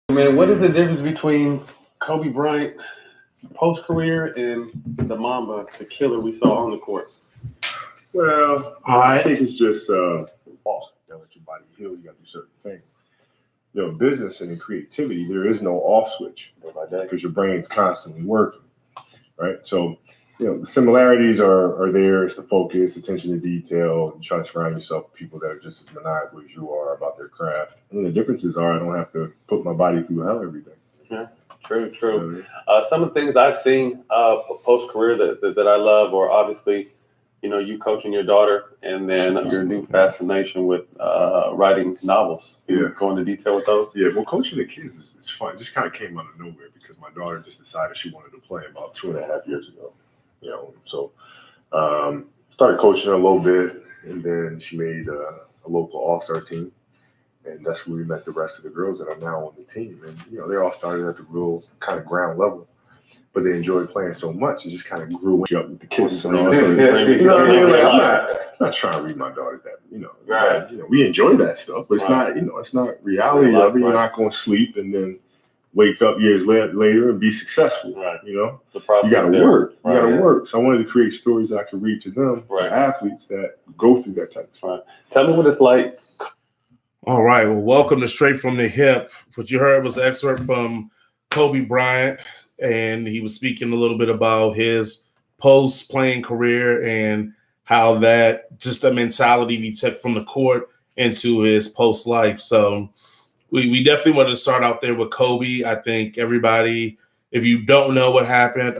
Man, what is the difference between Kobe Bryant post career and the Mamba, the killer we saw on the court? Well, I think it's just off. You gotta let your body heal. You got to do certain things. Business and in creativity, there is no off switch because your brain's constantly working, right? So, the similarities are there. It's the focus, attention to detail. You try to surround yourself with people that are just as maniacal as you are about their craft. And the differences are I don't have to put my body through hell every day. Yeah, true. Some of the things I've seen post career that I love, or obviously, you coaching your daughter, and then your new fascination with writing novels. You go into detail with those. Yeah, well, coaching the kids is fun. It just kind of came out of nowhere because my daughter just decided she wanted to play about 2.5 years ago. So started coaching her a little bit, and then she made a local all-star team. And that's where we met the rest of the girls that are now on the team. And, they all started at the real kind of ground level, but they enjoyed playing so much, it just kind of grew up with the kids. And all. So, you know what I mean? Like, I'm not trying to read my daughters that, Right. We enjoy that stuff, but it's not, it's not reality of it. You're not going to sleep and then wake up years later and be successful. Right. You got to work. You got to work. So I wanted to create stories that I could read to them, athletes that go through that type of stuff. Right. Tell me what it's like. All right. Well, welcome to Straight from the Hip. What you heard was an excerpt from Kobe Bryant, and he was speaking a little bit about his post-playing career and how that just a mentality he took from the court into his post-life. So we definitely wanted to start out there with Kobe. I think everybody, if you don't know what happened,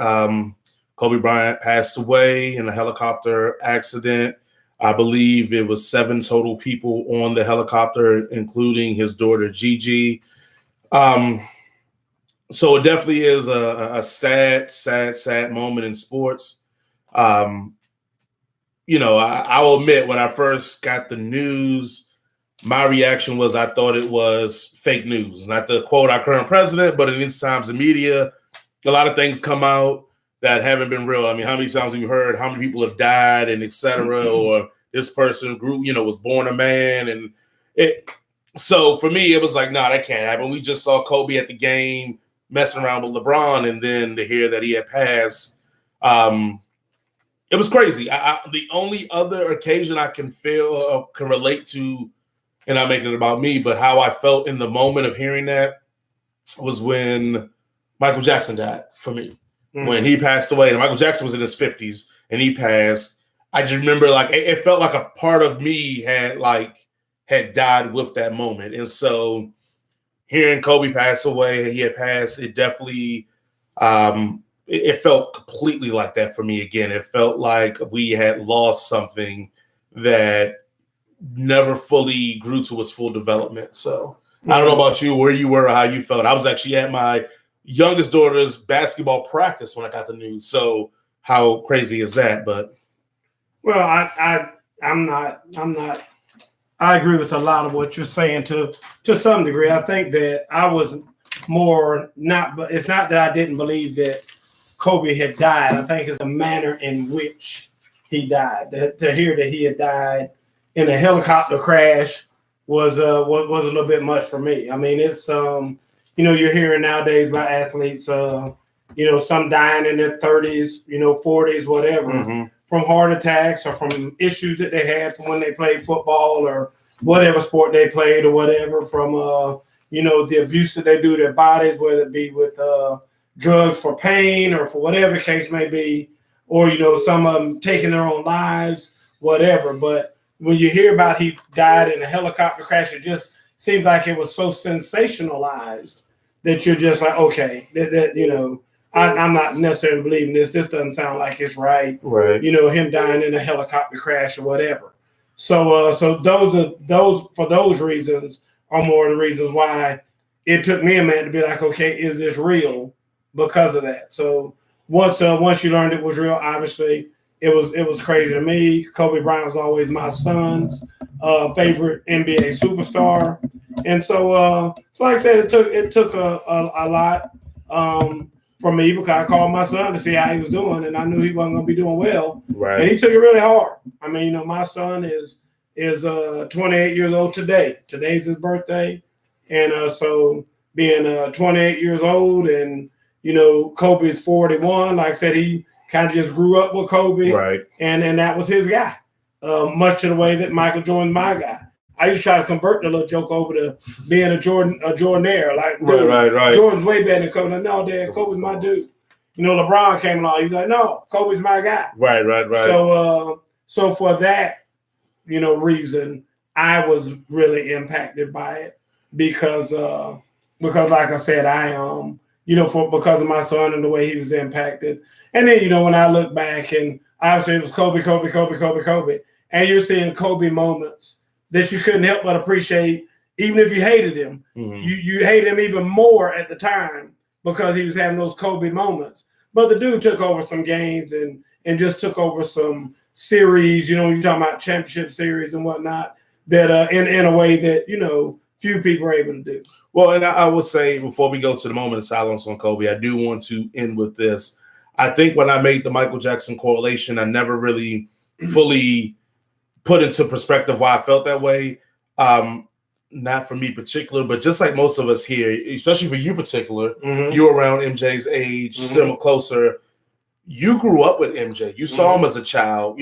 Kobe Bryant passed away in a helicopter accident. I believe it was 7 total people on the helicopter, including his daughter, GiGi. So it definitely is a sad moment in sports. I will admit, when I first got the news, my reaction was I thought it was fake news. Not to quote our current president, but in these times of media, a lot of things come out that haven't been real. I mean, how many times have you heard how many people have died and et cetera, or this person grew, was born a man. And so for me, it was like, no, that can't happen. We just saw Kobe at the game messing around with LeBron, and then to hear that he had passed, it was crazy. The only other occasion I can relate to, and I'm making it about me, but how I felt in the moment of hearing that was when Michael Jackson died for me. When he passed away, and Michael Jackson was in his 50s and he passed, I just remember it felt like a part of me had died with that moment. And so hearing Kobe pass away, he had passed, it definitely, it felt completely like that for me again. It felt like we had lost something that never fully grew to its full development. So I don't know about you, where you were or how you felt. I was actually at my youngest daughter's basketball practice when I got the news. So how crazy is that? But well, I'm not. I agree with a lot of what you're saying to some degree. I think that I was more not, but it's not that I didn't believe that Kobe had died. I think it's the manner in which he died. To hear that he had died in a helicopter crash was a little bit much for me. I mean, it's you're hearing nowadays about athletes, some dying in their 30s, 40s, whatever, from heart attacks or from issues that they had from when they played football or whatever sport they played or whatever, from, the abuse that they do to their bodies, whether it be with drugs for pain or for whatever the case may be, or, some of them taking their own lives, whatever. But when you hear about he died in a helicopter crash, it just seems like it was so sensationalized that you're just like, okay, I'm not necessarily believing this. This doesn't sound like it's right. Right. Him dying in a helicopter crash or whatever. So for those reasons are more the reasons why it took me a minute to be like, okay, is this real? Because of that. So once you learned it was real, obviously it was crazy to me. Kobe Bryant was always my son's favorite NBA superstar. And so like I said, it took a lot for me because I called my son to see how he was doing, and I knew he wasn't going to be doing well. Right. And he took it really hard. I mean, my son is 28 years old today. Today's his birthday, and so being 28 years old, and Kobe is 41. Like I said, he kind of just grew up with Kobe, right? And that was his guy, much to the way that Michael Jordan's my guy. I used to try to convert the little joke over to being a Jordan-aire. Like, dude, right. Jordan's way better than Kobe. Like, no, Dad, Kobe's my dude. LeBron came along. He was like, no, Kobe's my guy. Right. So for that, reason, I was really impacted by it because like I said, I because of my son and the way he was impacted. And then, when I look back, and obviously it was Kobe, and you're seeing Kobe moments that you couldn't help but appreciate, even if you hated him. Mm-hmm. You hated him even more at the time because he was having those Kobe moments. But the dude took over some games and just took over some series, you're talking about championship series and whatnot, that in a way that, few people are able to do. Well, and I would say, before we go to the moment of silence on Kobe, I do want to end with this. I think when I made the Michael Jackson correlation, I never really fully put into perspective why I felt that way. Not for me particular, but just like most of us here, especially for you particular, you're around MJ's age, similar, closer. You grew up with MJ. You saw him as a child,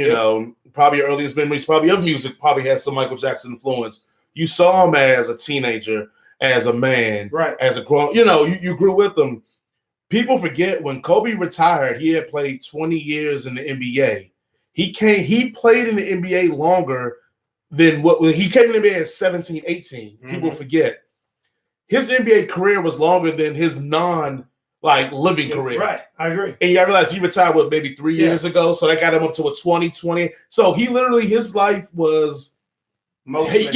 probably your earliest memories, probably of music, probably has some Michael Jackson influence. You saw him as a teenager, as a man, right? As a grown, you grew with him. People forget when Kobe retired, he had played 20 years in the NBA. He played in the NBA longer than he came in the NBA at 17, 18. People forget. His NBA career was longer than his living career. Right, I agree. And I realized he retired maybe 3 years ago, so that got him up to a 2020. So he literally, his life was mostly,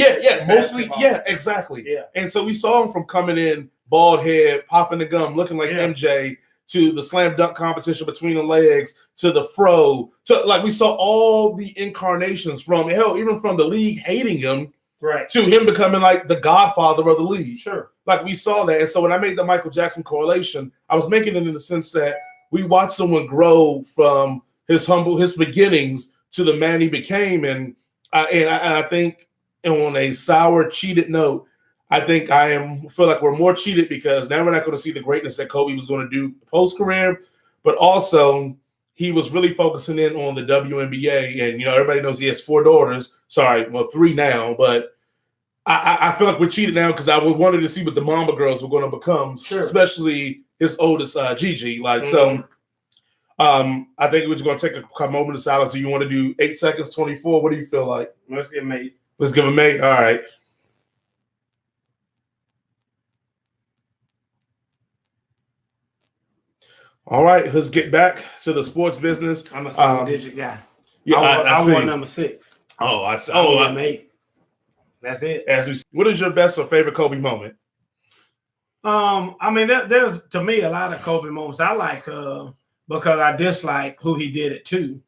exactly. Yeah. And so we saw him from coming in bald head, popping the gum, looking like MJ, to the slam dunk competition between the legs, to the fro, to we saw all the incarnations from even from the league hating him, right, to him becoming like the godfather of the league. Sure. Like we saw that. And so when I made the Michael Jackson correlation, I was making it in the sense that we watched someone grow from his beginnings to the man he became. And I think, on a sour, cheated note, I think feel like we're more cheated because now we're not going to see the greatness that Kobe was going to do post-career, but also he was really focusing in on the WNBA. And, everybody knows he has 4 daughters. Sorry, 3 now, but I feel like we're cheated now because I wanted to see what the Mamba girls were going to become, especially his oldest, Gigi. So I think we're just going to take a moment of silence. Do you want to do 8 seconds, 24? What do you feel like? Let's give him 8. Let's give him 8. All right. All right, let's get back to the sports business. I'm a single-digit guy. Yeah, I want number 6. Oh, I'm 8. That's it. What is your best or favorite Kobe moment? There's to me a lot of Kobe moments I like because I dislike who he did it to.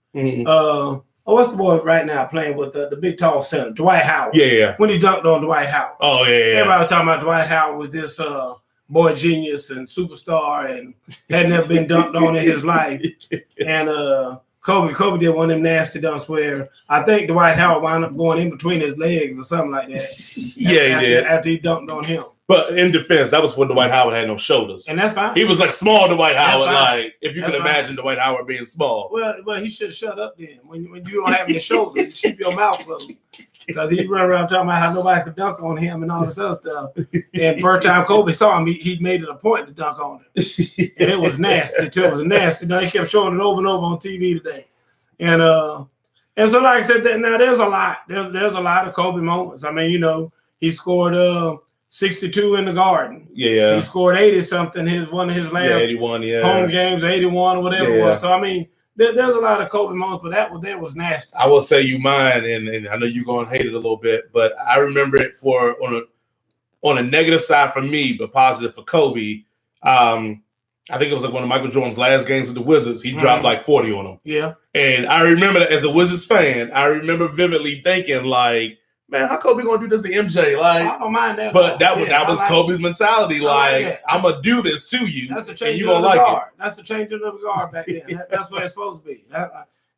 What's the boy right now playing with the big tall center, Dwight Howard? Yeah. When he dunked on Dwight Howard. Oh yeah. Everybody was talking about Dwight Howard with this boy genius and superstar and had never been dunked on in his life. And Kobe did one of them nasty dunks where I think Dwight Howard wound up going in between his legs or something like that. He did. After he dunked on him. But in defense, that was when Dwight Howard had no shoulders. And that's fine. He was like small Dwight Howard, if you can imagine Dwight Howard being small. Well, he should shut up then. When you don't have any shoulders, keep your mouth closed. Because he run around talking about how nobody could dunk on him and all this other stuff. And first time Kobe saw him, he made it a point to dunk on him. And it was nasty too. It was nasty. He kept showing it over and over on TV today. And so like I said, now there's a lot. There's a lot of Kobe moments. He scored 62 in the Garden. Yeah. He scored 80-something, one of his last 81, home games, 81 or whatever it was. So, there's a lot of Kobe moments, but that was nasty. I will say you mine, and I know you're going to hate it a little bit, but I remember it on a negative side for me, but positive for Kobe. I think it was like one of Michael Jordan's last games with the Wizards. He dropped like 40 on them. Yeah. And I remember that as a Wizards fan, I remember vividly thinking man, how Kobe gonna do this to MJ? I don't mind that. But that was Kobe's mentality. I'm gonna do this to you. That's a change of the guard. That's a change of the guard back then. That's what it's supposed to be.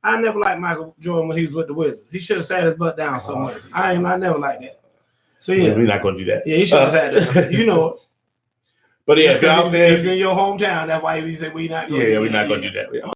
I never liked Michael Jordan when he was with the Wizards. He should have sat his butt down somewhere. I never liked that. So yeah, we're not gonna do that. Yeah, he should have sat down. But yeah, if you're out there, he's in your hometown. That's why he said we not. yeah, we're not gonna do that.